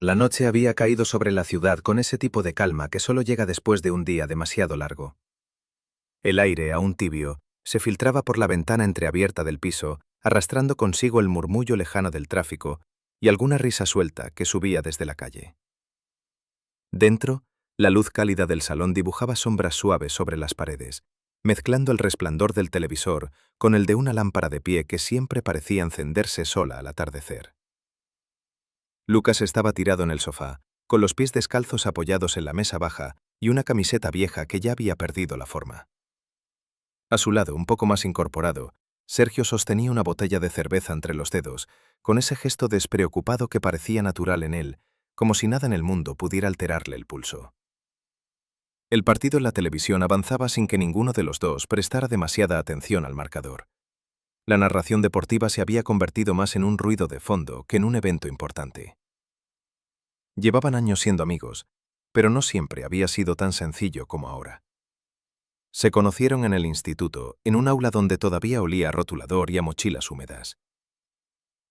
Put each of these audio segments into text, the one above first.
La noche había caído sobre la ciudad con ese tipo de calma que solo llega después de un día demasiado largo. El aire, aún tibio, se filtraba por la ventana entreabierta del piso, arrastrando consigo el murmullo lejano del tráfico y alguna risa suelta que subía desde la calle. Dentro, la luz cálida del salón dibujaba sombras suaves sobre las paredes, mezclando el resplandor del televisor con el de una lámpara de pie que siempre parecía encenderse sola al atardecer. Lucas estaba tirado en el sofá, con los pies descalzos apoyados en la mesa baja y una camiseta vieja que ya había perdido la forma. A su lado, un poco más incorporado, Sergio sostenía una botella de cerveza entre los dedos, con ese gesto despreocupado que parecía natural en él, como si nada en el mundo pudiera alterarle el pulso. El partido en la televisión avanzaba sin que ninguno de los dos prestara demasiada atención al marcador. La narración deportiva se había convertido más en un ruido de fondo que en un evento importante. Llevaban años siendo amigos, pero no siempre había sido tan sencillo como ahora. Se conocieron en el instituto, en un aula donde todavía olía a rotulador y a mochilas húmedas.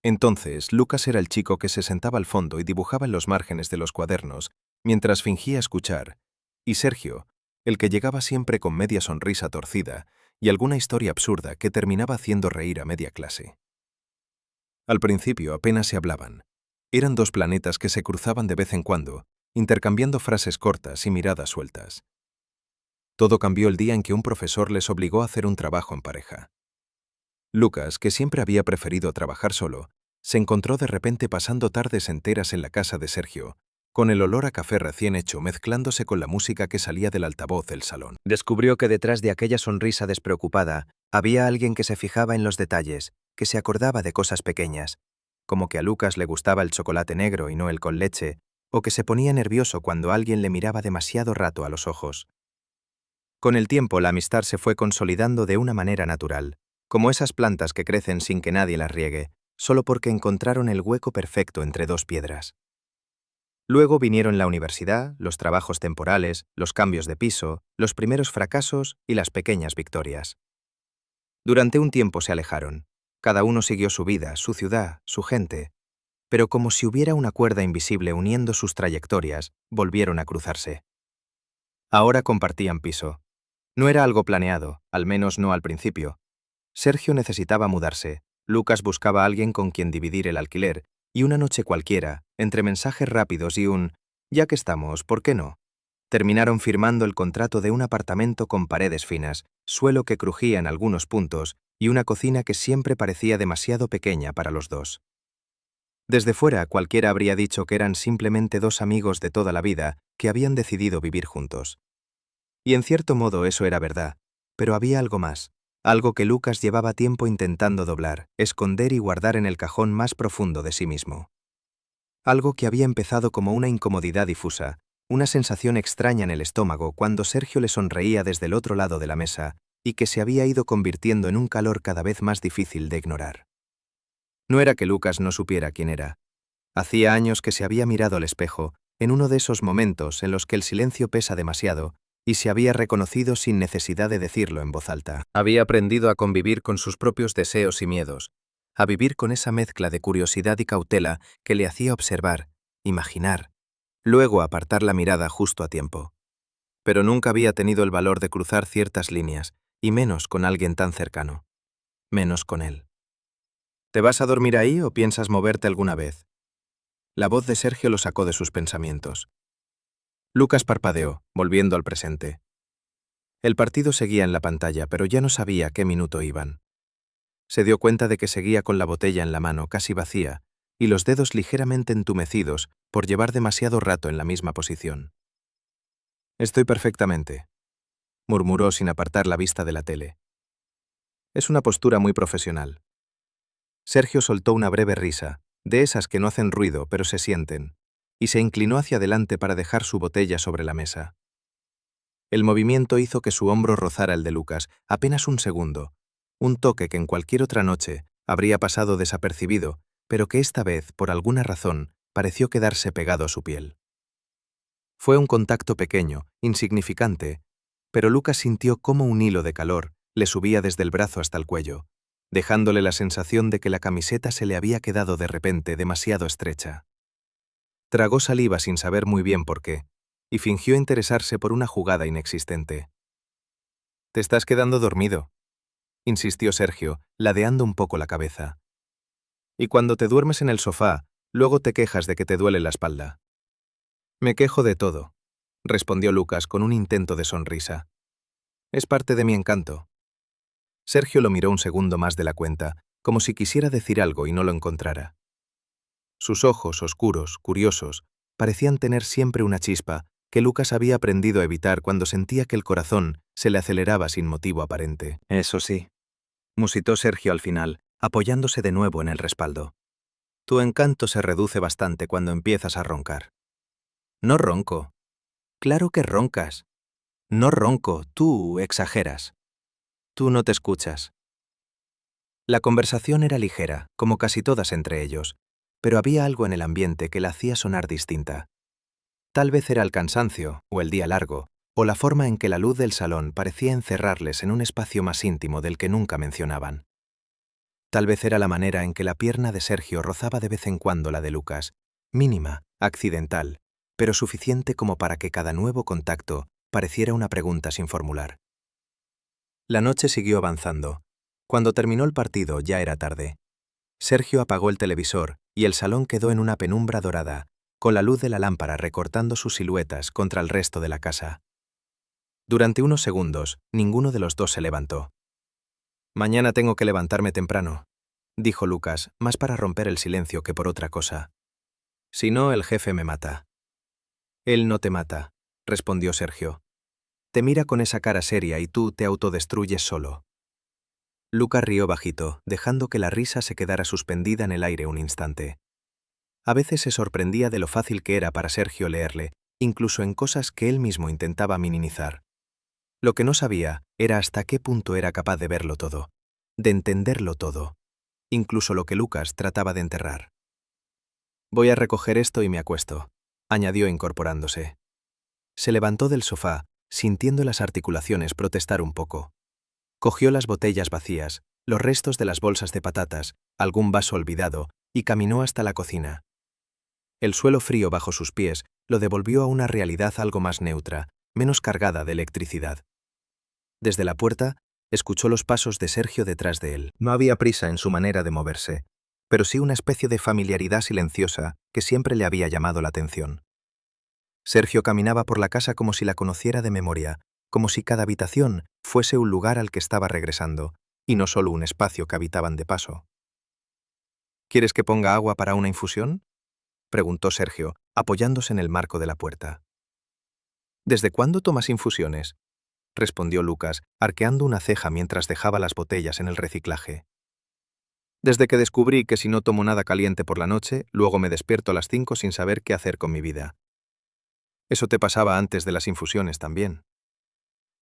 Entonces, Lucas era el chico que se sentaba al fondo y dibujaba en los márgenes de los cuadernos, mientras fingía escuchar, y Sergio, el que llegaba siempre con media sonrisa torcida y alguna historia absurda que terminaba haciendo reír a media clase. Al principio apenas se hablaban. Eran dos planetas que se cruzaban de vez en cuando, intercambiando frases cortas y miradas sueltas. Todo cambió el día en que un profesor les obligó a hacer un trabajo en pareja. Lucas, que siempre había preferido trabajar solo, se encontró de repente pasando tardes enteras en la casa de Sergio, con el olor a café recién hecho mezclándose con la música que salía del altavoz del salón. Descubrió que detrás de aquella sonrisa despreocupada había alguien que se fijaba en los detalles, que se acordaba de cosas pequeñas, como que a Lucas le gustaba el chocolate negro y no el con leche, o que se ponía nervioso cuando alguien le miraba demasiado rato a los ojos. Con el tiempo la amistad se fue consolidando de una manera natural, como esas plantas que crecen sin que nadie las riegue, solo porque encontraron el hueco perfecto entre dos piedras. Luego vinieron la universidad, los trabajos temporales, los cambios de piso, los primeros fracasos y las pequeñas victorias. Durante un tiempo se alejaron. Cada uno siguió su vida, su ciudad, su gente, pero como si hubiera una cuerda invisible uniendo sus trayectorias, volvieron a cruzarse. Ahora compartían piso. No era algo planeado, al menos no al principio. Sergio necesitaba mudarse, Lucas buscaba a alguien con quien dividir el alquiler, y una noche cualquiera, entre mensajes rápidos y un «ya que estamos, ¿por qué no?», terminaron firmando el contrato de un apartamento con paredes finas, suelo que crujía en algunos puntos y una cocina que siempre parecía demasiado pequeña para los dos. Desde fuera cualquiera habría dicho que eran simplemente dos amigos de toda la vida que habían decidido vivir juntos. Y en cierto modo eso era verdad, pero había algo más. Algo que Lucas llevaba tiempo intentando doblar, esconder y guardar en el cajón más profundo de sí mismo. Algo que había empezado como una incomodidad difusa, una sensación extraña en el estómago cuando Sergio le sonreía desde el otro lado de la mesa y que se había ido convirtiendo en un calor cada vez más difícil de ignorar. No era que Lucas no supiera quién era. Hacía años que se había mirado al espejo, en uno de esos momentos en los que el silencio pesa demasiado, y se había reconocido sin necesidad de decirlo en voz alta. Había aprendido a convivir con sus propios deseos y miedos, a vivir con esa mezcla de curiosidad y cautela que le hacía observar, imaginar, luego apartar la mirada justo a tiempo. Pero nunca había tenido el valor de cruzar ciertas líneas, y menos con alguien tan cercano. Menos con él. ¿Te vas a dormir ahí o piensas moverte alguna vez? La voz de Sergio lo sacó de sus pensamientos. Lucas parpadeó, volviendo al presente. El partido seguía en la pantalla, pero ya no sabía a qué minuto iban. Se dio cuenta de que seguía con la botella en la mano, casi vacía, y los dedos ligeramente entumecidos por llevar demasiado rato en la misma posición. «Estoy perfectamente», murmuró sin apartar la vista de la tele. «Es una postura muy profesional». Sergio soltó una breve risa, de esas que no hacen ruido pero se sienten, y se inclinó hacia adelante para dejar su botella sobre la mesa. El movimiento hizo que su hombro rozara el de Lucas, apenas un segundo, un toque que en cualquier otra noche habría pasado desapercibido, pero que esta vez, por alguna razón, pareció quedarse pegado a su piel. Fue un contacto pequeño, insignificante, pero Lucas sintió cómo un hilo de calor le subía desde el brazo hasta el cuello, dejándole la sensación de que la camiseta se le había quedado de repente demasiado estrecha. Tragó saliva sin saber muy bien por qué, y fingió interesarse por una jugada inexistente. «Te estás quedando dormido», insistió Sergio, ladeando un poco la cabeza. «Y cuando te duermes en el sofá, luego te quejas de que te duele la espalda». «Me quejo de todo», respondió Lucas con un intento de sonrisa. «Es parte de mi encanto». Sergio lo miró un segundo más de la cuenta, como si quisiera decir algo y no lo encontrara. Sus ojos, oscuros, curiosos, parecían tener siempre una chispa que Lucas había aprendido a evitar cuando sentía que el corazón se le aceleraba sin motivo aparente. «Eso sí», musitó Sergio al final, apoyándose de nuevo en el respaldo. «Tu encanto se reduce bastante cuando empiezas a roncar». «No ronco». «Claro que roncas». «No ronco, tú exageras». «Tú no te escuchas». La conversación era ligera, como casi todas entre ellos, pero había algo en el ambiente que la hacía sonar distinta. Tal vez era el cansancio, o el día largo, o la forma en que la luz del salón parecía encerrarles en un espacio más íntimo del que nunca mencionaban. Tal vez era la manera en que la pierna de Sergio rozaba de vez en cuando la de Lucas, mínima, accidental, pero suficiente como para que cada nuevo contacto pareciera una pregunta sin formular. La noche siguió avanzando. Cuando terminó el partido ya era tarde. Sergio apagó el televisor y el salón quedó en una penumbra dorada, con la luz de la lámpara recortando sus siluetas contra el resto de la casa. Durante unos segundos, ninguno de los dos se levantó. «Mañana tengo que levantarme temprano», dijo Lucas, más para romper el silencio que por otra cosa. «Si no, el jefe me mata». «Él no te mata», respondió Sergio. «Te mira con esa cara seria y tú te autodestruyes solo». Lucas rió bajito, dejando que la risa se quedara suspendida en el aire un instante. A veces se sorprendía de lo fácil que era para Sergio leerle, incluso en cosas que él mismo intentaba minimizar. Lo que no sabía era hasta qué punto era capaz de verlo todo, de entenderlo todo, incluso lo que Lucas trataba de enterrar. «Voy a recoger esto y me acuesto», añadió incorporándose. Se levantó del sofá, sintiendo las articulaciones protestar un poco. Cogió las botellas vacías, los restos de las bolsas de patatas, algún vaso olvidado, y caminó hasta la cocina. El suelo frío bajo sus pies lo devolvió a una realidad algo más neutra, menos cargada de electricidad. Desde la puerta, escuchó los pasos de Sergio detrás de él. No había prisa en su manera de moverse, pero sí una especie de familiaridad silenciosa que siempre le había llamado la atención. Sergio caminaba por la casa como si la conociera de memoria, como si cada habitación fuese un lugar al que estaba regresando, y no solo un espacio que habitaban de paso. «¿Quieres que ponga agua para una infusión?», preguntó Sergio, apoyándose en el marco de la puerta. «¿Desde cuándo tomas infusiones?», respondió Lucas, arqueando una ceja mientras dejaba las botellas en el reciclaje. «Desde que descubrí que si no tomo nada caliente por la noche, luego me despierto a las 5 sin saber qué hacer con mi vida». «Eso te pasaba antes de las infusiones también».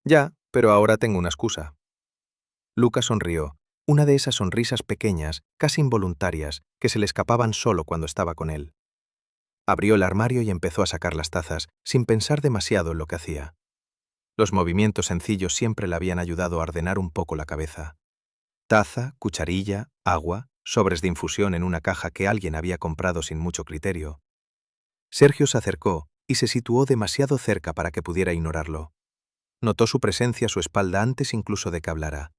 «Ya, pero ahora tengo una excusa». Lucas sonrió, una de esas sonrisas pequeñas, casi involuntarias, que se le escapaban solo cuando estaba con él. Abrió el armario y empezó a sacar las tazas, sin pensar demasiado en lo que hacía. Los movimientos sencillos siempre le habían ayudado a ordenar un poco la cabeza. Taza, cucharilla, agua, sobres de infusión en una caja que alguien había comprado sin mucho criterio. Sergio se acercó y se situó demasiado cerca para que pudiera ignorarlo. Notó su presencia a su espalda antes incluso de que hablara.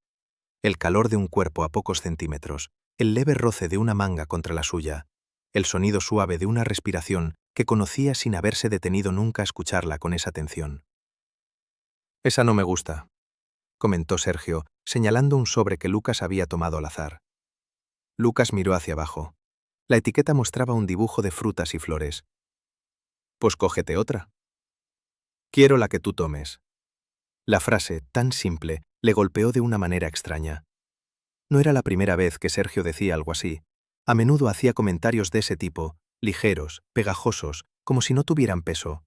El calor de un cuerpo a pocos centímetros, el leve roce de una manga contra la suya, el sonido suave de una respiración que conocía sin haberse detenido nunca a escucharla con esa atención. «Esa no me gusta», comentó Sergio, señalando un sobre que Lucas había tomado al azar. Lucas miró hacia abajo. La etiqueta mostraba un dibujo de frutas y flores. «Pues cógete otra». «Quiero la que tú tomes». La frase, tan simple, le golpeó de una manera extraña. No era la primera vez que Sergio decía algo así. A menudo hacía comentarios de ese tipo, ligeros, pegajosos, como si no tuvieran peso.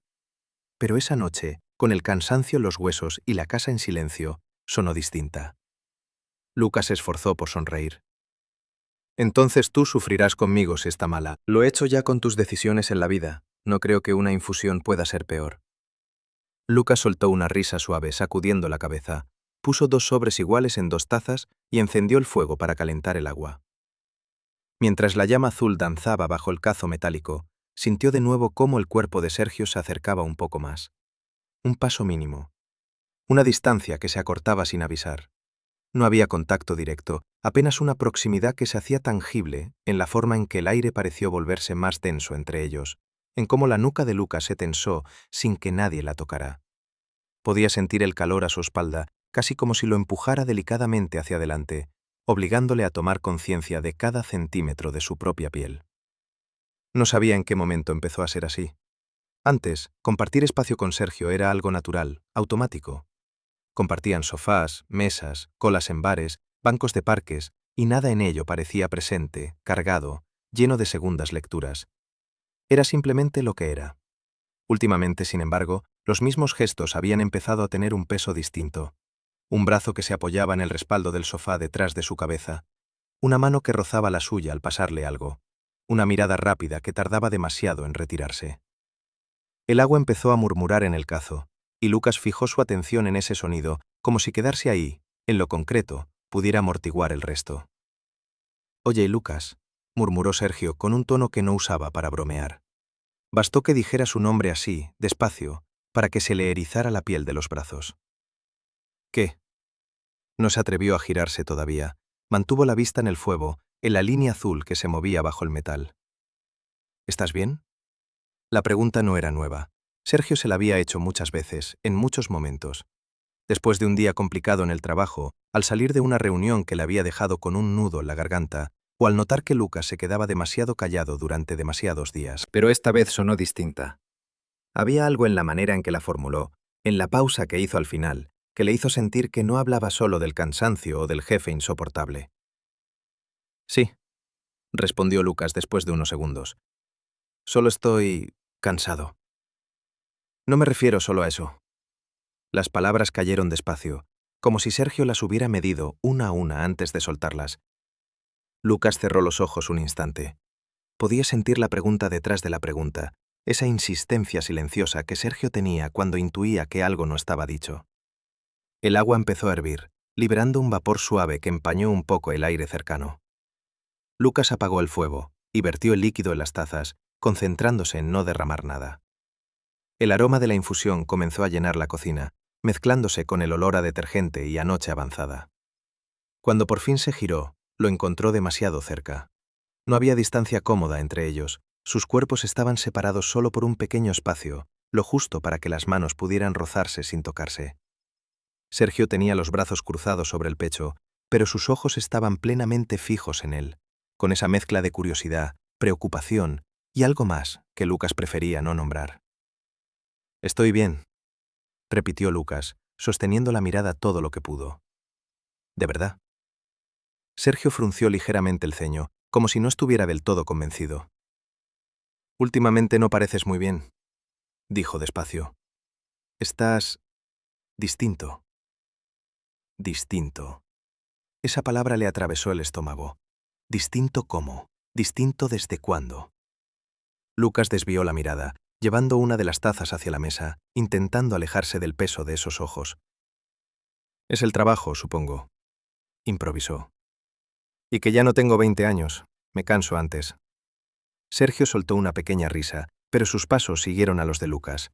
Pero esa noche, con el cansancio en los huesos y la casa en silencio, sonó distinta. Lucas se esforzó por sonreír. «Entonces tú sufrirás conmigo si está mala. Lo he hecho ya con tus decisiones en la vida. No creo que una infusión pueda ser peor». Lucas soltó una risa suave, sacudiendo la cabeza. Puso 2 sobres iguales en 2 tazas y encendió el fuego para calentar el agua. Mientras la llama azul danzaba bajo el cazo metálico, Sintió de nuevo cómo el cuerpo de Sergio se acercaba un poco más. Un paso mínimo. Una distancia que se acortaba sin avisar. No había contacto directo, apenas una proximidad que se hacía tangible en la forma en que el aire pareció volverse más denso entre ellos, en cómo la nuca de Lucas se tensó sin que nadie la tocara. Podía sentir el calor a su espalda, casi como si lo empujara delicadamente hacia adelante, obligándole a tomar conciencia de cada centímetro de su propia piel. No sabía en qué momento empezó a ser así. Antes, compartir espacio con Sergio era algo natural, automático. Compartían sofás, mesas, colas en bares, bancos de parques, y nada en ello parecía presente, cargado, lleno de segundas lecturas. Era simplemente lo que era. Últimamente, sin embargo, los mismos gestos habían empezado a tener un peso distinto. Un brazo que se apoyaba en el respaldo del sofá detrás de su cabeza, una mano que rozaba la suya al pasarle algo, una mirada rápida que tardaba demasiado en retirarse. El agua empezó a murmurar en el cazo, y Lucas fijó su atención en ese sonido, como si quedarse ahí, en lo concreto, pudiera amortiguar el resto. «Oye, Lucas», murmuró Sergio con un tono que no usaba para bromear. Bastó que dijera su nombre así, despacio, para que se le erizara la piel de los brazos. «¿Qué?» No se atrevió a girarse todavía. Mantuvo la vista en el fuego, en la línea azul que se movía bajo el metal. «¿Estás bien?» La pregunta no era nueva. Sergio se la había hecho muchas veces, en muchos momentos. Después de un día complicado en el trabajo, al salir de una reunión que le había dejado con un nudo en la garganta, o al notar que Lucas se quedaba demasiado callado durante demasiados días. Pero esta vez sonó distinta. Había algo en la manera en que la formuló, en la pausa que hizo al final, que le hizo sentir que no hablaba solo del cansancio o del jefe insoportable. «Sí», respondió Lucas después de unos segundos. «Solo estoy cansado». «No me refiero solo a eso». Las palabras cayeron despacio, como si Sergio las hubiera medido una a una antes de soltarlas. Lucas cerró los ojos un instante. Podía sentir la pregunta detrás de la pregunta, esa insistencia silenciosa que Sergio tenía cuando intuía que algo no estaba dicho. El agua empezó a hervir, liberando un vapor suave que empañó un poco el aire cercano. Lucas apagó el fuego y vertió el líquido en las tazas, concentrándose en no derramar nada. El aroma de la infusión comenzó a llenar la cocina, mezclándose con el olor a detergente y a noche avanzada. Cuando por fin se giró, lo encontró demasiado cerca. No había distancia cómoda entre ellos, sus cuerpos estaban separados solo por un pequeño espacio, lo justo para que las manos pudieran rozarse sin tocarse. Sergio tenía los brazos cruzados sobre el pecho, pero sus ojos estaban plenamente fijos en él, con esa mezcla de curiosidad, preocupación y algo más que Lucas prefería no nombrar. «Estoy bien», repitió Lucas, sosteniendo la mirada todo lo que pudo. «¿De verdad?» Sergio frunció ligeramente el ceño, como si no estuviera del todo convencido. «Últimamente no pareces muy bien», dijo despacio. «Estás distinto». Distinto. Esa palabra le atravesó el estómago. ¿Distinto cómo? ¿Distinto desde cuándo? Lucas desvió la mirada, llevando una de las tazas hacia la mesa, intentando alejarse del peso de esos ojos. «Es el trabajo, supongo», improvisó. «Y que ya no tengo 20 años. Me canso antes». Sergio soltó una pequeña risa, pero sus pasos siguieron a los de Lucas.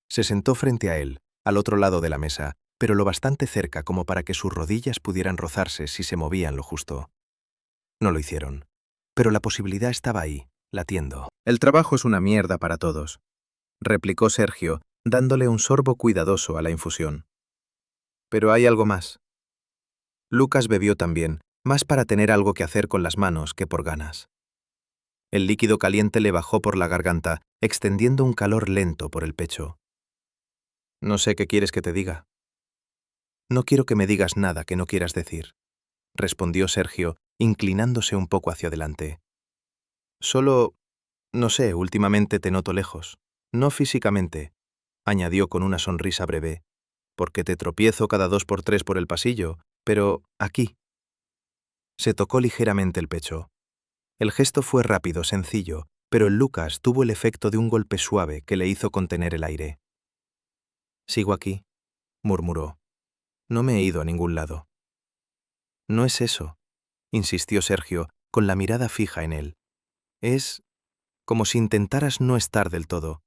Se sentó frente a él, al otro lado de la mesa, pero lo bastante cerca como para que sus rodillas pudieran rozarse si se movían lo justo. No lo hicieron. Pero la posibilidad estaba ahí, latiendo. «El trabajo es una mierda para todos», replicó Sergio, dándole un sorbo cuidadoso a la infusión. «Pero hay algo más». Lucas bebió también, más para tener algo que hacer con las manos que por ganas. El líquido caliente le bajó por la garganta, extendiendo un calor lento por el pecho. «No sé qué quieres que te diga». «No quiero que me digas nada que no quieras decir», respondió Sergio, inclinándose un poco hacia adelante. «Solo, no sé, últimamente te noto lejos. No físicamente», añadió con una sonrisa breve, «porque te tropiezo cada 2 por 3 por el pasillo, pero aquí». Se tocó ligeramente el pecho. El gesto fue rápido, sencillo, pero en Lucas tuvo el efecto de un golpe suave que le hizo contener el aire. «Sigo aquí», murmuró. «No me he ido a ningún lado». «No es eso», insistió Sergio, con la mirada fija en él. «Es como si intentaras no estar del todo,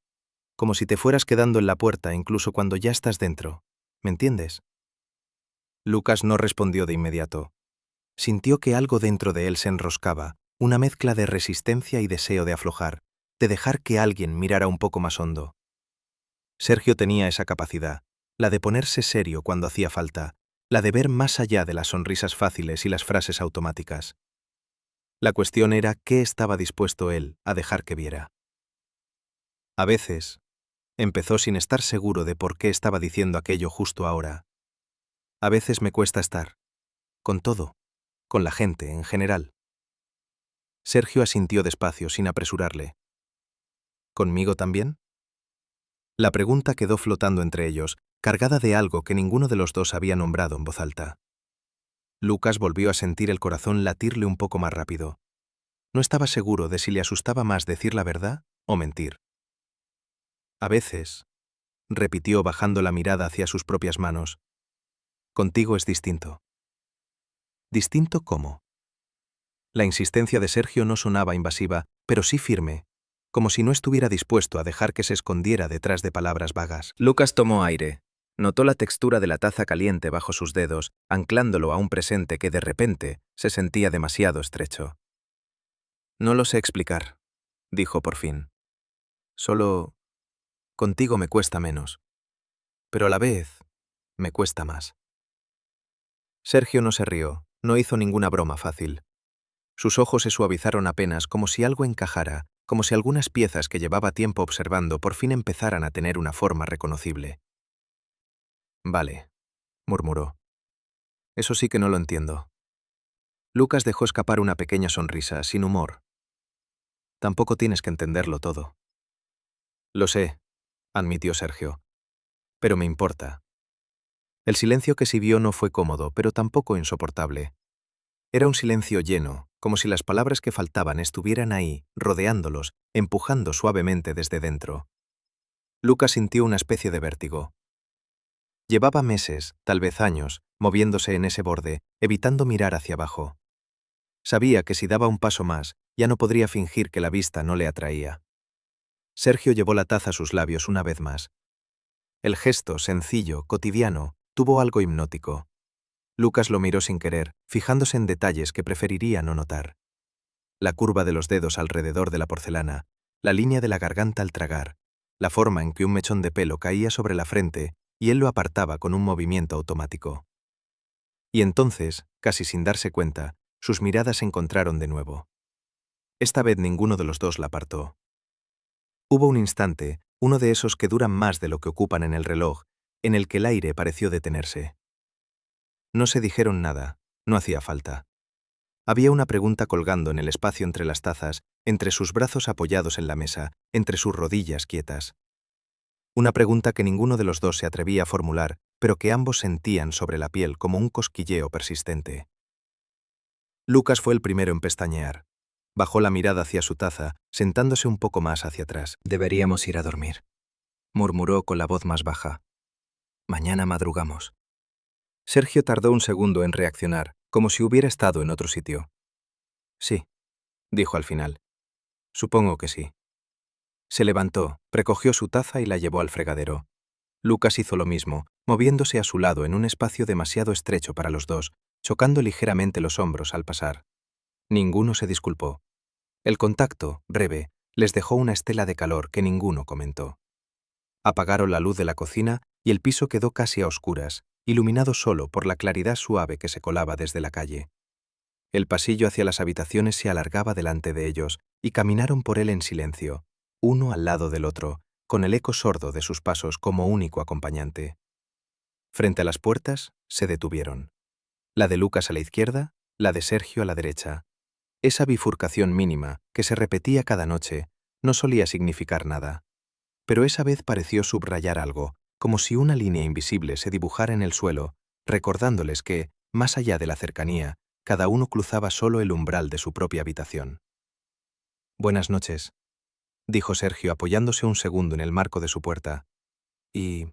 como si te fueras quedando en la puerta incluso cuando ya estás dentro. ¿Me entiendes? Lucas no respondió de inmediato. Sintió que algo dentro de él se enroscaba, una mezcla de resistencia y deseo de aflojar, de dejar que alguien mirara un poco más hondo. Sergio tenía esa capacidad, la de ponerse serio cuando hacía falta, la de ver más allá de las sonrisas fáciles y las frases automáticas. La cuestión era qué estaba dispuesto él a dejar que viera. A veces, empezó sin estar seguro de por qué estaba diciendo aquello justo ahora. A veces me cuesta estar, con todo, con la gente en general. Sergio asintió despacio, sin apresurarle. ¿Conmigo también? La pregunta quedó flotando entre ellos, cargada de algo que ninguno de los dos había nombrado en voz alta. Lucas volvió a sentir el corazón latirle un poco más rápido. No estaba seguro de si le asustaba más decir la verdad o mentir. A veces, repitió bajando la mirada hacia sus propias manos, contigo es distinto. ¿Distinto cómo? La insistencia de Sergio no sonaba invasiva, pero sí firme, como si no estuviera dispuesto a dejar que se escondiera detrás de palabras vagas. Lucas tomó aire. Notó la textura de la taza caliente bajo sus dedos, anclándolo a un presente que de repente se sentía demasiado estrecho. No lo sé explicar, dijo por fin. Solo contigo me cuesta menos, pero a la vez me cuesta más. Sergio no se rió, no hizo ninguna broma fácil. Sus ojos se suavizaron apenas, como si algo encajara, como si algunas piezas que llevaba tiempo observando por fin empezaran a tener una forma reconocible. Vale, murmuró. Eso sí que no lo entiendo. Lucas dejó escapar una pequeña sonrisa, sin humor. Tampoco tienes que entenderlo todo. Lo sé, admitió Sergio. Pero me importa. El silencio que siguió no fue cómodo, pero tampoco insoportable. Era un silencio lleno, como si las palabras que faltaban estuvieran ahí, rodeándolos, empujando suavemente desde dentro. Lucas sintió una especie de vértigo. Llevaba meses, tal vez años, moviéndose en ese borde, evitando mirar hacia abajo. Sabía que si daba un paso más, ya no podría fingir que la vista no le atraía. Sergio llevó la taza a sus labios una vez más. El gesto, sencillo, cotidiano, tuvo algo hipnótico. Lucas lo miró sin querer, fijándose en detalles que preferiría no notar. La curva de los dedos alrededor de la porcelana, la línea de la garganta al tragar, la forma en que un mechón de pelo caía sobre la frente y él lo apartaba con un movimiento automático. Y entonces, casi sin darse cuenta, sus miradas se encontraron de nuevo. Esta vez ninguno de los dos la apartó. Hubo un instante, uno de esos que duran más de lo que ocupan en el reloj, en el que el aire pareció detenerse. No se dijeron nada, no hacía falta. Había una pregunta colgando en el espacio entre las tazas, entre sus brazos apoyados en la mesa, entre sus rodillas quietas. Una pregunta que ninguno de los dos se atrevía a formular, pero que ambos sentían sobre la piel como un cosquilleo persistente. Lucas fue el primero en pestañear. Bajó la mirada hacia su taza, sentándose un poco más hacia atrás. «Deberíamos ir a dormir», murmuró con la voz más baja. «Mañana madrugamos». Sergio tardó un segundo en reaccionar, como si hubiera estado en otro sitio. «Sí», dijo al final. «Supongo que sí». Se levantó, recogió su taza y la llevó al fregadero. Lucas hizo lo mismo, moviéndose a su lado en un espacio demasiado estrecho para los dos, chocando ligeramente los hombros al pasar. Ninguno se disculpó. El contacto, breve, les dejó una estela de calor que ninguno comentó. Apagaron la luz de la cocina y el piso quedó casi a oscuras, iluminado solo por la claridad suave que se colaba desde la calle. El pasillo hacia las habitaciones se alargaba delante de ellos y caminaron por él en silencio, uno al lado del otro, con el eco sordo de sus pasos como único acompañante. Frente a las puertas, se detuvieron. La de Lucas a la izquierda, la de Sergio a la derecha. Esa bifurcación mínima, que se repetía cada noche, no solía significar nada. Pero esa vez pareció subrayar algo, como si una línea invisible se dibujara en el suelo, recordándoles que, más allá de la cercanía, cada uno cruzaba solo el umbral de su propia habitación. «Buenas noches», dijo Sergio apoyándose un segundo en el marco de su puerta. «Y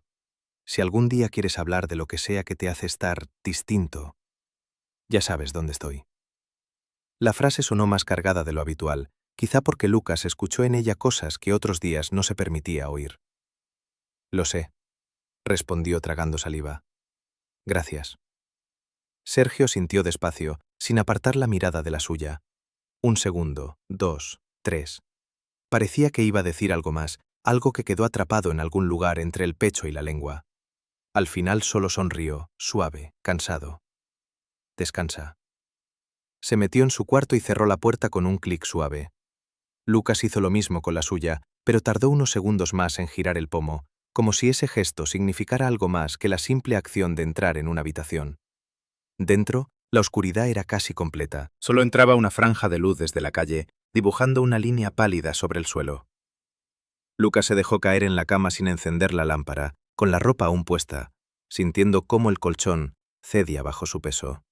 si algún día quieres hablar de lo que sea que te hace estar distinto, ya sabes dónde estoy». La frase sonó más cargada de lo habitual, quizá porque Lucas escuchó en ella cosas que otros días no se permitía oír. «Lo sé», respondió tragando saliva. «Gracias». Sergio sintió despacio, sin apartar la mirada de la suya. 1 segundo, 2, 3. Parecía que iba a decir algo más, algo que quedó atrapado en algún lugar entre el pecho y la lengua. Al final solo sonrió, suave, cansado. «Descansa». Se metió en su cuarto y cerró la puerta con un clic suave. Lucas hizo lo mismo con la suya, pero tardó unos segundos más en girar el pomo, como si ese gesto significara algo más que la simple acción de entrar en una habitación. Dentro, la oscuridad era casi completa. Solo entraba una franja de luz desde la calle, dibujando una línea pálida sobre el suelo. Lucas se dejó caer en la cama sin encender la lámpara, con la ropa aún puesta, sintiendo cómo el colchón cedía bajo su peso.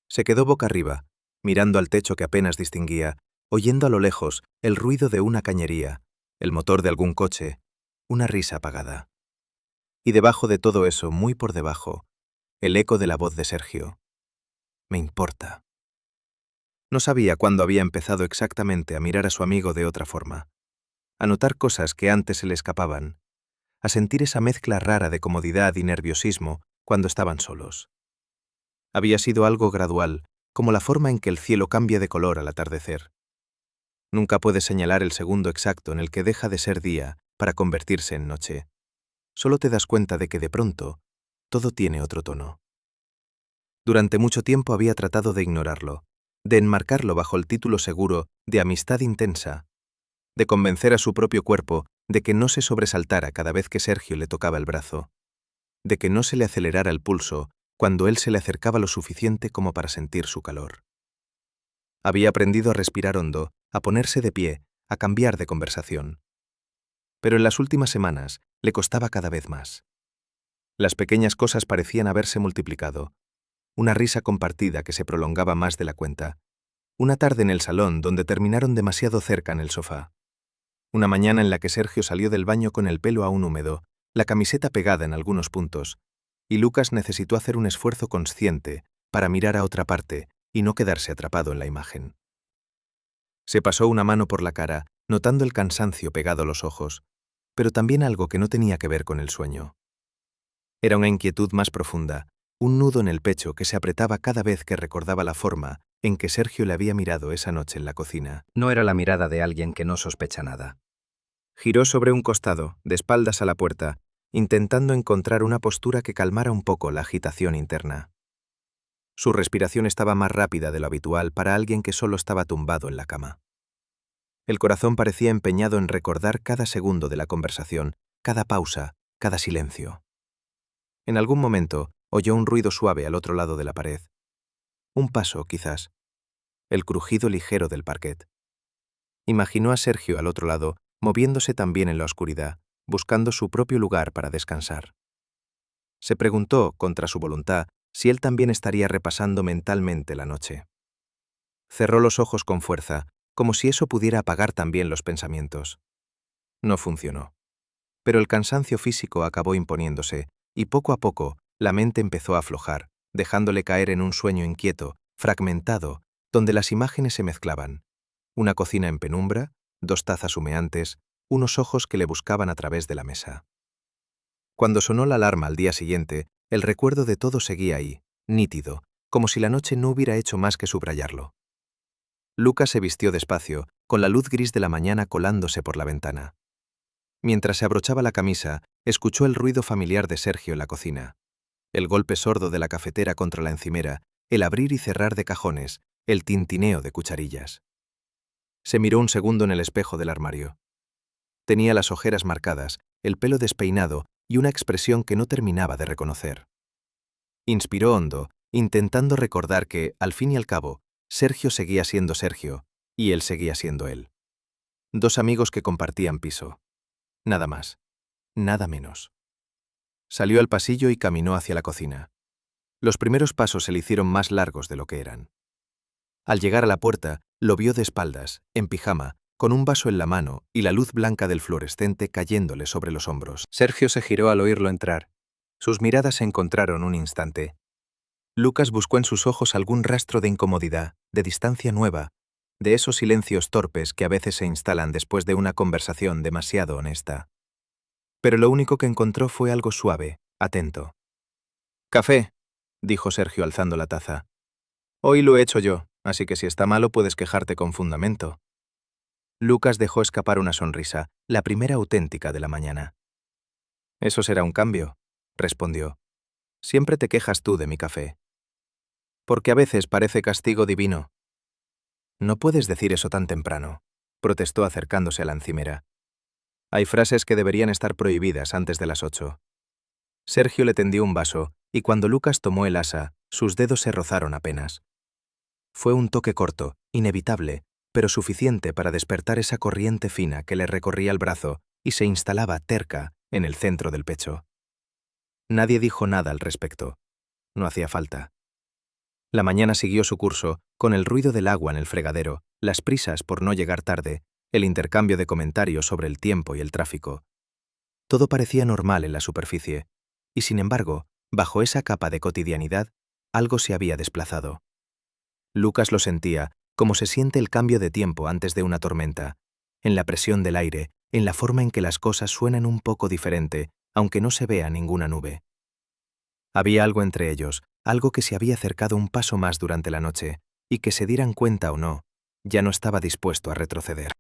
Se quedó boca arriba, mirando al techo que apenas distinguía, oyendo a lo lejos el ruido de una cañería, el motor de algún coche, una risa apagada. Y debajo de todo eso, muy por debajo, el eco de la voz de Sergio. «Me importa». No sabía cuándo había empezado exactamente a mirar a su amigo de otra forma, a notar cosas que antes se le escapaban, a sentir esa mezcla rara de comodidad y nerviosismo cuando estaban solos. Había sido algo gradual, como la forma en que el cielo cambia de color al atardecer. Nunca puedes señalar el segundo exacto en el que deja de ser día para convertirse en noche. Solo te das cuenta de que de pronto todo tiene otro tono. Durante mucho tiempo había tratado de ignorarlo, de enmarcarlo bajo el título seguro de amistad intensa, de convencer a su propio cuerpo de que no se sobresaltara cada vez que Sergio le tocaba el brazo, de que no se le acelerara el pulso cuando él se le acercaba lo suficiente como para sentir su calor. Había aprendido a respirar hondo, a ponerse de pie, a cambiar de conversación. Pero en las últimas semanas le costaba cada vez más. Las pequeñas cosas parecían haberse multiplicado. Una risa compartida que se prolongaba más de la cuenta. Una tarde en el salón donde terminaron demasiado cerca en el sofá. Una mañana en la que Sergio salió del baño con el pelo aún húmedo, la camiseta pegada en algunos puntos, y Lucas necesitó hacer un esfuerzo consciente para mirar a otra parte y no quedarse atrapado en la imagen. Se pasó una mano por la cara, notando el cansancio pegado a los ojos, pero también algo que no tenía que ver con el sueño. Era una inquietud más profunda, un nudo en el pecho que se apretaba cada vez que recordaba la forma en que Sergio le había mirado esa noche en la cocina. No era la mirada de alguien que no sospecha nada. Giró sobre un costado, de espaldas a la puerta, intentando encontrar una postura que calmara un poco la agitación interna. Su respiración estaba más rápida de lo habitual para alguien que solo estaba tumbado en la cama. El corazón parecía empeñado en recordar cada segundo de la conversación, cada pausa, cada silencio. En algún momento oyó un ruido suave al otro lado de la pared. Un paso, quizás. El crujido ligero del parquet. Imaginó a Sergio al otro lado, moviéndose también en la oscuridad, buscando su propio lugar para descansar. Se preguntó, contra su voluntad, si él también estaría repasando mentalmente la noche. Cerró los ojos con fuerza, como si eso pudiera apagar también los pensamientos. No funcionó. Pero el cansancio físico acabó imponiéndose, y poco a poco la mente empezó a aflojar, dejándole caer en un sueño inquieto, fragmentado, donde las imágenes se mezclaban. Una cocina en penumbra, 2 tazas humeantes, unos ojos que le buscaban a través de la mesa. Cuando sonó la alarma al día siguiente, el recuerdo de todo seguía ahí, nítido, como si la noche no hubiera hecho más que subrayarlo. Lucas se vistió despacio, con la luz gris de la mañana colándose por la ventana. Mientras se abrochaba la camisa, escuchó el ruido familiar de Sergio en la cocina. El golpe sordo de la cafetera contra la encimera, el abrir y cerrar de cajones, el tintineo de cucharillas. Se miró un segundo en el espejo del armario. Tenía las ojeras marcadas, el pelo despeinado y una expresión que no terminaba de reconocer. Inspiró hondo, intentando recordar que, al fin y al cabo, Sergio seguía siendo Sergio, y él seguía siendo él. 2 amigos que compartían piso. Nada más. Nada menos. Salió al pasillo y caminó hacia la cocina. Los primeros pasos se le hicieron más largos de lo que eran. Al llegar a la puerta, lo vio de espaldas, en pijama, con un vaso en la mano y la luz blanca del fluorescente cayéndole sobre los hombros. Sergio se giró al oírlo entrar. Sus miradas se encontraron un instante. Lucas buscó en sus ojos algún rastro de incomodidad, de distancia nueva, de esos silencios torpes que a veces se instalan después de una conversación demasiado honesta. Pero lo único que encontró fue algo suave, atento. «Café», dijo Sergio alzando la taza. «Hoy lo he hecho yo, así que si está malo puedes quejarte con fundamento». Lucas dejó escapar una sonrisa, la primera auténtica de la mañana. «Eso será un cambio», respondió. «Siempre te quejas tú de mi café». «Porque a veces parece castigo divino». «No puedes decir eso tan temprano», protestó acercándose a la encimera. «Hay frases que deberían estar prohibidas antes de las 8». Sergio le tendió un vaso, y cuando Lucas tomó el asa, sus dedos se rozaron apenas. Fue un toque corto, inevitable, pero suficiente para despertar esa corriente fina que le recorría el brazo y se instalaba terca en el centro del pecho. Nadie dijo nada al respecto. No hacía falta. La mañana siguió su curso, con el ruido del agua en el fregadero, las prisas por no llegar tarde, el intercambio de comentarios sobre el tiempo y el tráfico. Todo parecía normal en la superficie, y sin embargo, bajo esa capa de cotidianidad, algo se había desplazado. Lucas lo sentía, como se siente el cambio de tiempo antes de una tormenta, en la presión del aire, en la forma en que las cosas suenan un poco diferente, aunque no se vea ninguna nube. Había algo entre ellos, algo que se había acercado un paso más durante la noche, y que se dieran cuenta o no, ya no estaba dispuesto a retroceder.